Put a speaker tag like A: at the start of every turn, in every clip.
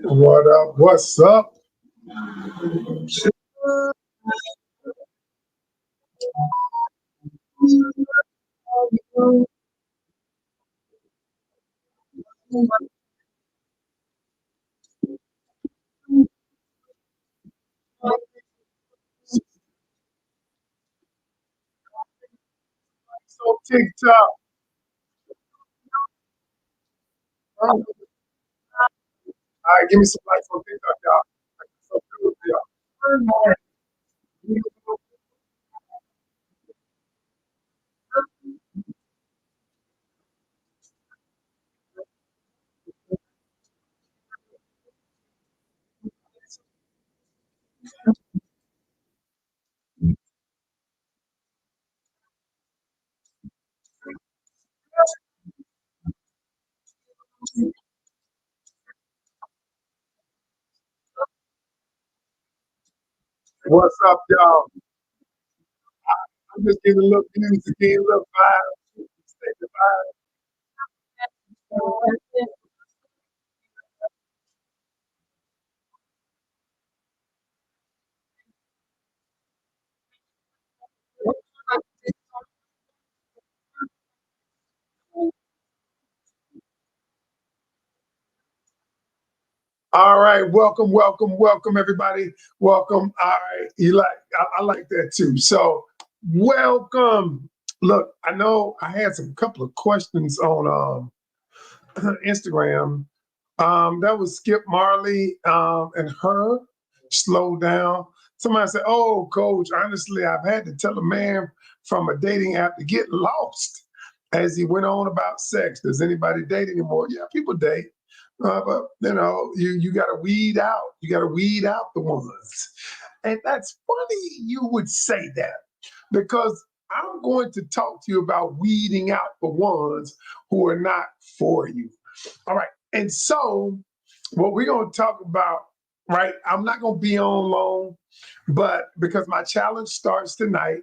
A: What up? What's up? So TikTok. All right, give me some likes on TikTok, y'all. So good, y'all. What's up, y'all? I'm just giving a little music, giving a little vibe. Stay the vibe. All right, welcome, everybody. Welcome. All right, I like that too. So, welcome. Look, I know I had some couple of questions on Instagram. That was Skip Marley and her slow down. Somebody said, "Oh, coach, honestly, I've had to tell a man from a dating app to get lost." As he went on about sex, does anybody date anymore? Yeah, people date, but you got to weed out. You got to weed out the ones, and that's funny you would say that because I'm going to talk to you about weeding out the ones who are not for you. All right. And so, what we're going to talk about, right? I'm not going to be on long, but because my challenge starts tonight,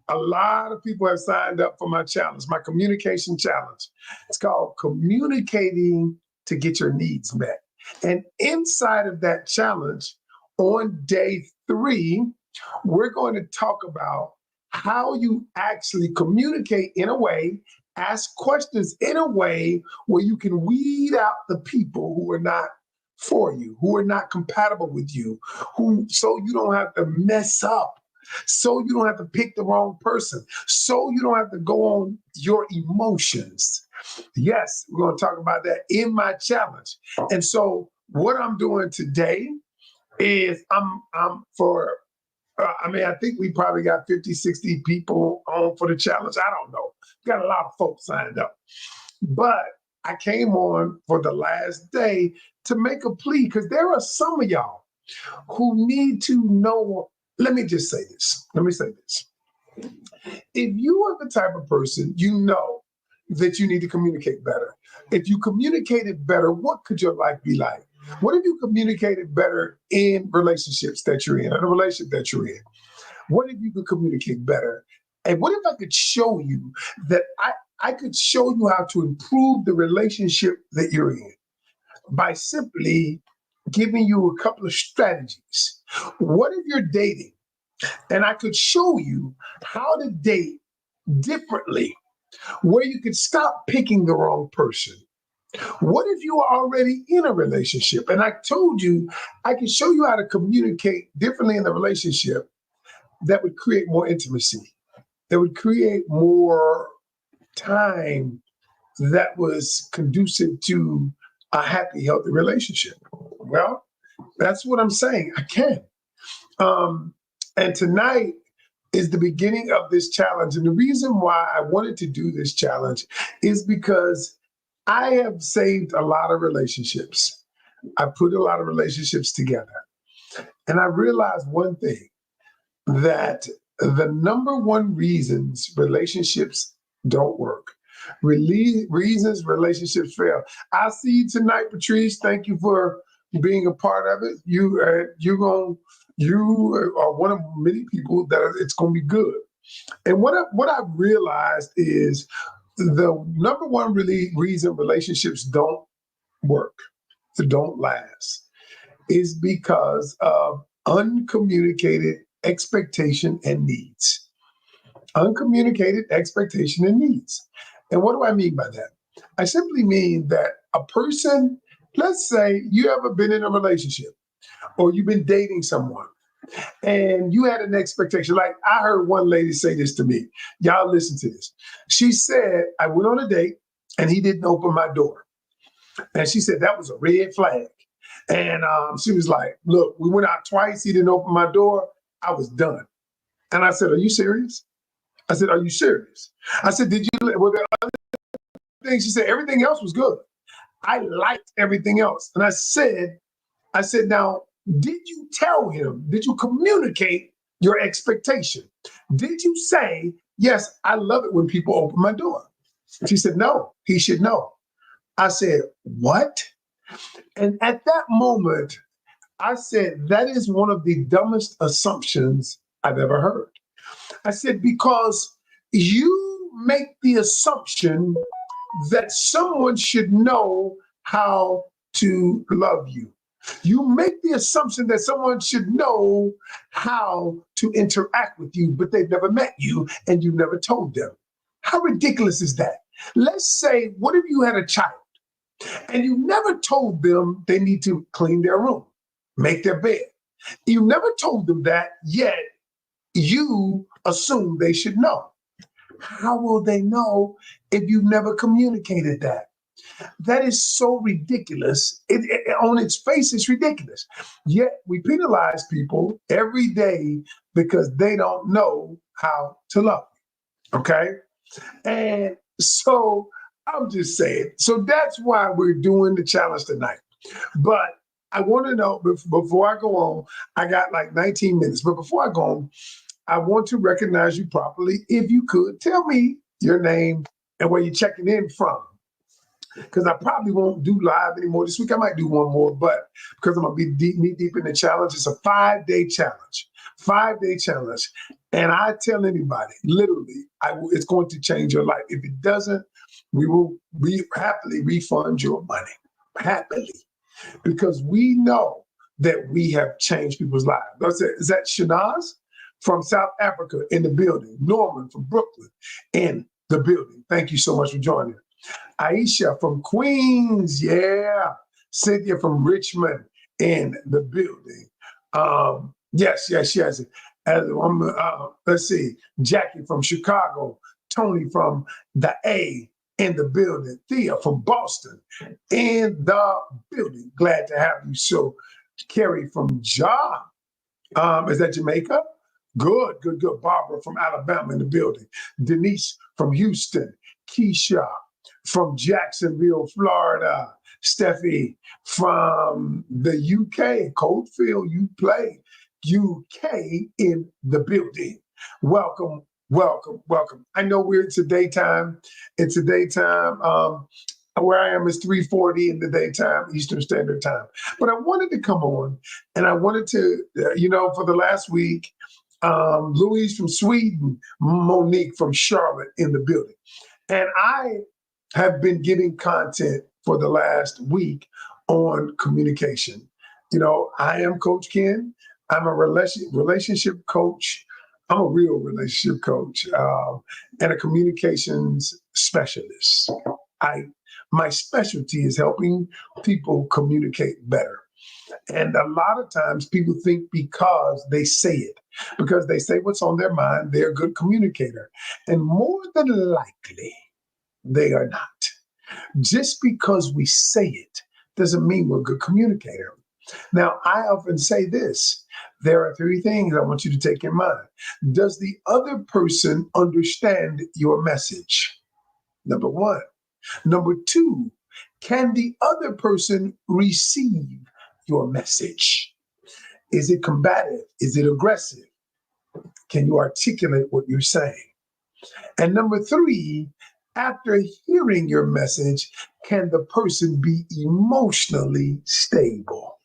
A: a lot of people have signed up for my challenge, my communication challenge. It's called Communicating to Get Your Needs Met. And inside of that challenge, on day 3, we're going to talk about how you actually communicate in a way, ask questions in a way where you can weed out the people who are not for you, who are not compatible with you, who so you don't have to mess up, so you don't have to pick the wrong person, so you don't have to go on your emotions. Yes, we're going to talk about that in my challenge. And so what I'm doing today is I'm for I mean, I think we probably got 50, 60 people on for the challenge. I don't know. Got a lot of folks signed up. But I came on for the last day to make a plea because there are some of y'all who need to know. Let me just say this. Let me say this. If you are the type of person, you know that you need to communicate better. If you communicated better, what could your life be like? What if you communicated better in relationships that you're in, a relationship that you're in? What if you could communicate better? And what if I could show you that I could show you how to improve the relationship that you're in by simply giving you a couple of strategies? What if you're dating and I could show you how to date differently, where you could stop picking the wrong person? What if you are already in a relationship and I told you I can show you how to communicate differently in the relationship that would create more intimacy, that would create more time that was conducive to a happy, healthy relationship? Well, that's what I'm saying. I can. Um, and tonight is the beginning of this challenge. And the reason why I wanted to do this challenge is because I have saved a lot of relationships. I put a lot of relationships together. And I realized one thing, that the number one reasons relationships don't work, reasons relationships fail. I see you tonight, Patrice. Thank you for being a part of it. You are one of many people that it's going to be good. And what I've realized is The number one really reason relationships don't work, don't last, is because of uncommunicated expectation and needs. Uncommunicated expectation and needs. And what do I mean by that? I simply mean that a person, let's say you ever been in a relationship or you've been dating someone and you had an expectation. Like I heard one lady say this to me. Y'all listen to this. She said, I went on a date and he didn't open my door. And she said that was a red flag. And she was like, look, we went out twice. He didn't open my door. I was done. And I said, are you serious? I said, are you serious? I said, did you, well, the other thing, she said, everything else was good. I liked everything else. And I said, now, did you tell him, did you communicate your expectation? Did you say, yes, I love it when people open my door? She said, no, he should know. I said, what? And at that moment, I said, that is one of the dumbest assumptions I've ever heard. I said, because you make the assumption that someone should know how to love you. You make the assumption that someone should know how to interact with you, but they've never met you and you've never told them. How ridiculous is that? Let's say, what if you had a child and you never told them they need to clean their room, make their bed? You never told them that, yet you assume they should know. How will they know if you've never communicated that? That is so ridiculous. On its face, it's ridiculous. Yet we penalize people every day because they don't know how to love. Okay? And so I'm just saying. So that's why we're doing the challenge tonight. But I want to know, before I go on, I got like 19 minutes, but before I go on, I want to recognize you properly. If you could, tell me your name and where you're checking in from. Because I probably won't do live anymore this week. I might do one more, but because I'm going to be knee deep in the challenge, it's a 5-day challenge. 5-day challenge. And I tell anybody, literally, it's going to change your life. If it doesn't, we will happily refund your money. Happily. Because we know that we have changed people's lives. Is that Shanaz from South Africa in the building? Norman from Brooklyn in the building. Thank you so much for joining. Aisha from Queens, yeah. Cynthia from Richmond in the building. Yes. Let's see, Jackie from Chicago, Tony from the A in the building, Thea from Boston in the building. Glad to have you. So, Carrie from Ja, is that Jamaica? Good. Barbara from Alabama in the building. Denise from Houston. Keisha from Jacksonville, Florida. Steffi from the UK. Coldfield, you play. UK in the building. Welcome. I know it's a daytime. Where I am is 3:40 in the daytime, Eastern Standard Time. But I wanted to come on and I wanted to, for the last week, Louise from Sweden, Monique from Charlotte in the building. And I have been giving content for the last week on communication. I am Coach Ken. I'm a relationship coach. I'm a real relationship coach and a communications specialist. My specialty is helping people communicate better. And a lot of times people think because they say what's on their mind, they're a good communicator. And more than likely, they are not. Just because we say it doesn't mean we're a good communicator. Now, I often say this. There are 3 things I want you to take in mind. Does the other person understand your message? Number 1. Number 2, can the other person receive your message? Is it combative? Is it aggressive? Can you articulate what you're saying? And number 3, after hearing your message, can the person be emotionally stable?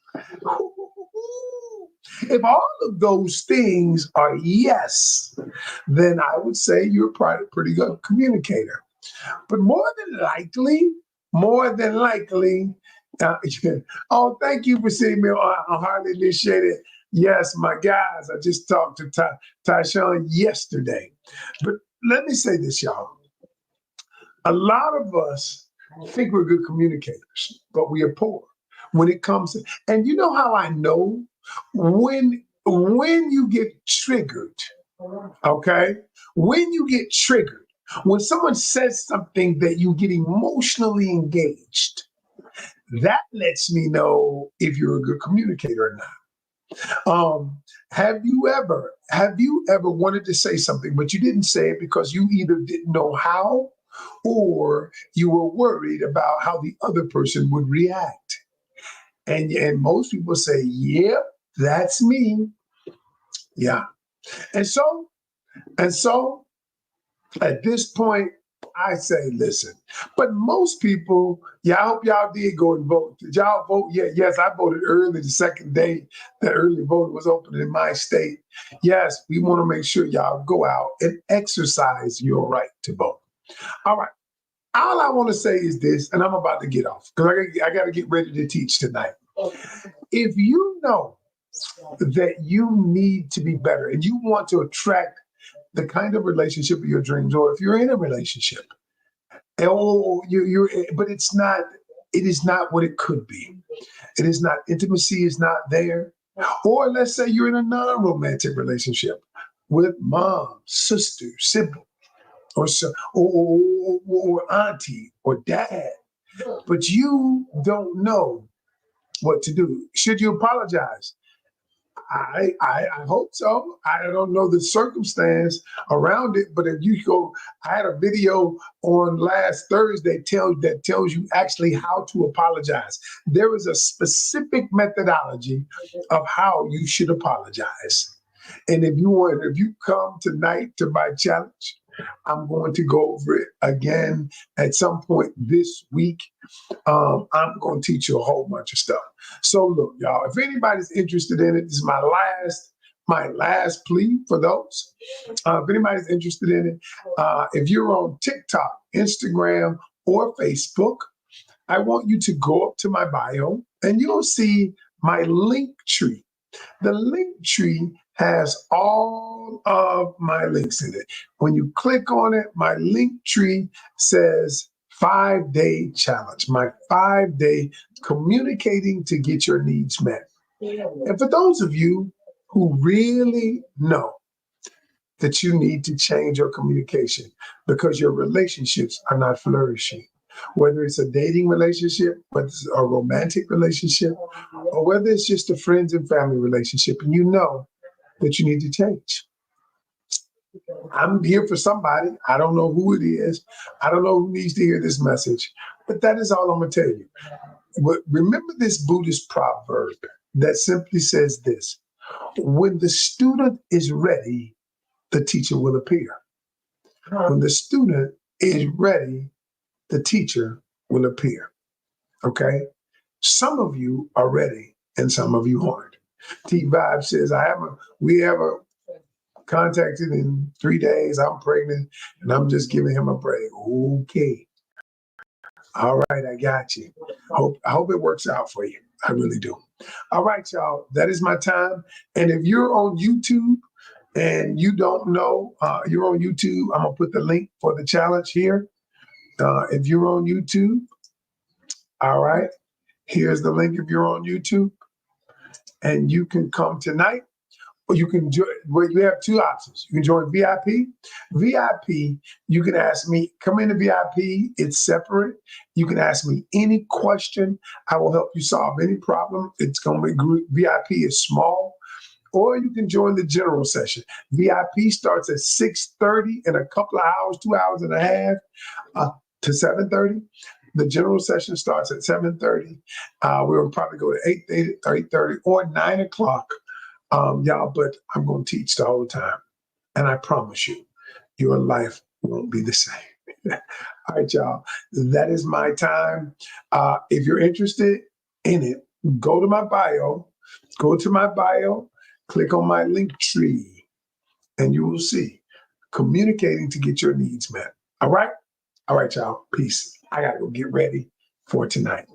A: If all of those things are yes, then I would say you're a pretty good communicator. But more than likely, oh, thank you for seeing me. I hardly initiate it. Yes, my guys, I just talked to Tyshawn yesterday. But let me say this, y'all. A lot of us think we're good communicators, but we are poor when it comes to, and you know how I know when you get triggered, okay? When you get triggered, when someone says something that you get emotionally engaged, that lets me know if you're a good communicator or not. Have you ever wanted to say something, but you didn't say it because you either didn't know how or you were worried about how the other person would react? And most people say, "Yep, that's me." Yeah. And so at this point, I say, listen. But most people, yeah, I hope y'all did go and vote. Did y'all vote? Yeah, yes, I voted early the second day that early voting was open in my state. Yes, we want to make sure y'all go out and exercise your right to vote. All right. All I want to say is this, and I'm about to get off because I got to get ready to teach tonight. If you know that you need to be better and you want to attract the kind of relationship of your dreams, or if you're in a relationship, but it is not what it could be. It is not, intimacy is not there. Or let's say you're in a non-romantic relationship with mom, sister, sibling, or auntie or dad, but you don't know what to do. Should you apologize? I hope so. I don't know the circumstance around it, but if you go, I had a video on last Thursday that tells you actually how to apologize. There is a specific methodology of how you should apologize. And if you come tonight to my challenge, I'm going to go over it again at some point this week. I'm going to teach you a whole bunch of stuff. So look, y'all, if anybody's interested in it, this is my last plea for those. If anybody's interested in it, if you're on TikTok, Instagram, or Facebook, I want you to go up to my bio and you'll see my link tree. The link tree has all of my links in it. When you click on it, my link tree says 5-day challenge, my 5-day communicating to get your needs met. And for those of you who really know that you need to change your communication because your relationships are not flourishing, whether it's a dating relationship, whether it's a romantic relationship, or whether it's just a friends and family relationship, and you know that you need to change. I'm here for somebody. I don't know who it is. I don't know who needs to hear this message, but that is all I'm going to tell you. Remember this Buddhist proverb that simply says this: when the student is ready, the teacher will appear. When the student is ready, the teacher will appear. Okay? Some of you are ready and some of you aren't. T Vibe says, we haven't contacted in 3 days. I'm pregnant and I'm just giving him a break. Okay. All right, I got you. I hope it works out for you. I really do. All right, y'all. That is my time. And if you're on YouTube and you don't know, you're on YouTube, I'm gonna put the link for the challenge here. If you're on YouTube, all right, here's the link if you're on YouTube. And you can come tonight, or you can join. Well, you have two options. You can join VIP. VIP, you can ask me, come into VIP, it's separate. You can ask me any question. I will help you solve any problem. It's going to be VIP is small. Or you can join the general session. VIP starts at 6:30 in a couple of hours, 2 hours and a half to 7:30. The general session starts at 7:30. We'll probably go to 8:30 or 9 o'clock, y'all, but I'm going to teach the whole time. And I promise you, your life won't be the same. All right, y'all. That is my time. If you're interested in it, go to my bio. Go to my bio, click on my link tree, and you will see communicating to get your needs met. All right? All right, y'all. Peace. I gotta go get ready for tonight.